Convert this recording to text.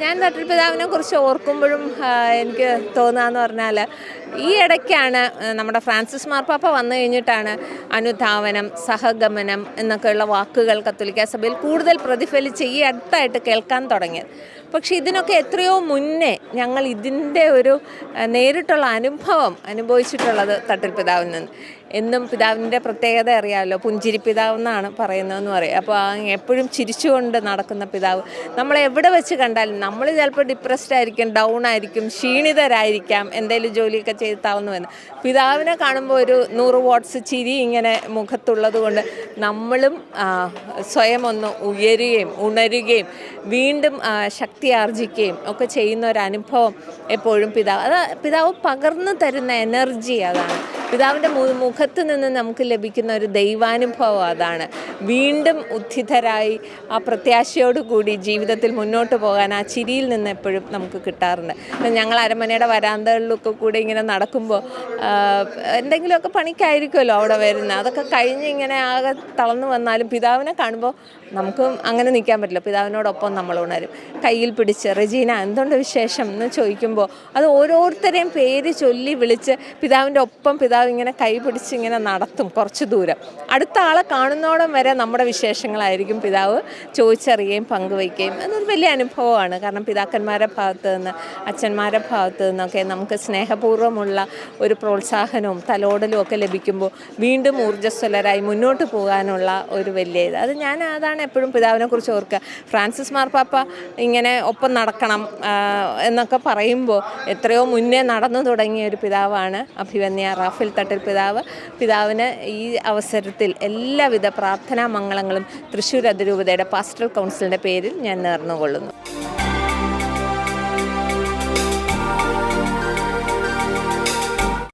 ഞാൻ തട്ടിൽപിതാവിനെ കുറിച്ച് ഓർക്കുമ്പോഴും എനിക്ക് തോന്നുകയെന്ന് പറഞ്ഞാൽ ഈ ഇടയ്ക്കാണ് നമ്മുടെ ഫ്രാൻസിസ് മാർപ്പാപ്പ വന്നു കഴിഞ്ഞിട്ടാണ് അനുധാവനം, സഹഗമനം എന്നൊക്കെയുള്ള വാക്കുകൾ കത്തോലിക്കാ സഭയിൽ കൂടുതൽ പ്രതിഫലിച്ച് ഈ അടുത്തായിട്ട് കേൾക്കാൻ തുടങ്ങിയത്. പക്ഷെ ഇതിനൊക്കെ എത്രയോ മുന്നേ ഞങ്ങൾ ഇതിൻ്റെ ഒരു നേരിട്ടുള്ള അനുഭവം അനുഭവിച്ചിട്ടുള്ളത് തട്ടിൽപിതാവിൽ നിന്ന്. എന്നും പിതാവിൻ്റെ പ്രത്യേകത അറിയാമല്ലോ, പുഞ്ചിരി പിതാവ് എന്നാണ് പറയുന്നതെന്ന് പറയും. അപ്പോൾ എപ്പോഴും ചിരിച്ചുകൊണ്ട് നടക്കുന്ന പിതാവ്. നമ്മളെ എവിടെ വെച്ച് കണ്ടാലും നമ്മൾ ചിലപ്പോൾ ഡിപ്രസ്ഡ് ആയിരിക്കും, ഡൗൺ ആയിരിക്കും, ക്ഷീണിതരായിരിക്കാം, എന്തെങ്കിലും ജോലിയൊക്കെ ചെയ്താവുന്നു എന്ന്. പിതാവിനെ കാണുമ്പോൾ ഒരു 100 വാട്ട്സ് ചിരി ഇങ്ങനെ മുഖത്തുള്ളത് കൊണ്ട് നമ്മളും സ്വയം ഒന്ന് ഉയരുകയും ഉണരുകയും വീണ്ടും ശക്തി ആർജിക്കുകയും ഒക്കെ ചെയ്യുന്ന ഒരു അനുഭവം എപ്പോഴും പിതാവ് പകർന്നു തരുന്ന എനർജി അതാണ്. പിതാവിൻ്റെ മുഖത്ത് നിന്ന് നമുക്ക് ലഭിക്കുന്ന ഒരു ദൈവാനുഭവം അതാണ്. വീണ്ടും ഉദ്ധിതരായി ആ പ്രത്യാശയോടുകൂടി ജീവിതത്തിൽ മുന്നോട്ട് പോകാൻ ആ ചിരിയിൽ നിന്ന് എപ്പോഴും നമുക്ക് കിട്ടാറുണ്ട്. ഞങ്ങൾ അരമനയുടെ വരാന്തകളിലൊക്കെ കൂടെ ഇങ്ങനെ നടക്കുമ്പോൾ എന്തെങ്കിലുമൊക്കെ പണിക്കായിരിക്കുമല്ലോ അവിടെ വരുന്നത്. അതൊക്കെ കഴിഞ്ഞ് ഇങ്ങനെ ആകെ തളർന്നു വന്നാലും പിതാവിനെ കാണുമ്പോൾ നമുക്കും അങ്ങനെ നിൽക്കാൻ പറ്റില്ല. പിതാവിനോടൊപ്പം നമ്മൾ ഉണരും. കയ്യിൽ പിടിച്ച് റെജീന എന്തുണ്ട് വിശേഷം എന്ന് ചോദിക്കുമ്പോൾ അത് ഓരോരുത്തരെയും പേര് ചൊല്ലി വിളിച്ച് പിതാവിൻ്റെ ഒപ്പം പിതാവ് ഇങ്ങനെ കൈ പിടിച്ച് ഇങ്ങനെ നടത്തും കുറച്ച് ദൂരം. അടുത്ത ആളെ കാണുന്നോളം വരെ നമ്മുടെ വിശേഷങ്ങളായിരിക്കും പിതാവ് ചോദിച്ചറിയുകയും പങ്കുവയ്ക്കുകയും. അതൊരു വലിയ അനുഭവമാണ്. കാരണം പിതാക്കന്മാരുടെ ഭാഗത്ത് നിന്ന്, അച്ഛന്മാരുടെ ഭാഗത്ത് നിന്നൊക്കെ നമുക്ക് സ്നേഹപൂർവ്വമുള്ള ഒരു പ്രോത്സാഹനവും തലോടലും ഒക്കെ ലഭിക്കുമ്പോൾ വീണ്ടും ഊർജ്ജസ്വലരായി മുന്നോട്ട് പോകാനുള്ള ഒരു വലിയ ഇത്. അതാണ് എപ്പോഴും പിതാവിനെ കുറിച്ച് ഓർക്കുക. ഫ്രാൻസിസ് മാർപ്പാപ്പ ഇങ്ങനെ ഒപ്പം നടക്കണം എന്നൊക്കെ പറയുമ്പോൾ എത്രയോ മുന്നേ നടന്നു തുടങ്ങിയ ഒരു പിതാവാണ് അഭിവന്യ റാഫേൽ തട്ടിൽപിതാവ്. പിതാവിന് ഈ അവസരത്തിൽ എല്ലാവിധ പ്രാർത്ഥനാ മംഗളങ്ങളും തൃശ്ശൂർ അതിരൂപതയുടെ പാസ്റ്ററൽ കൗൺസിലിൻ്റെ പേരിൽ ഞാൻ നേർന്നുകൊള്ളുന്നു.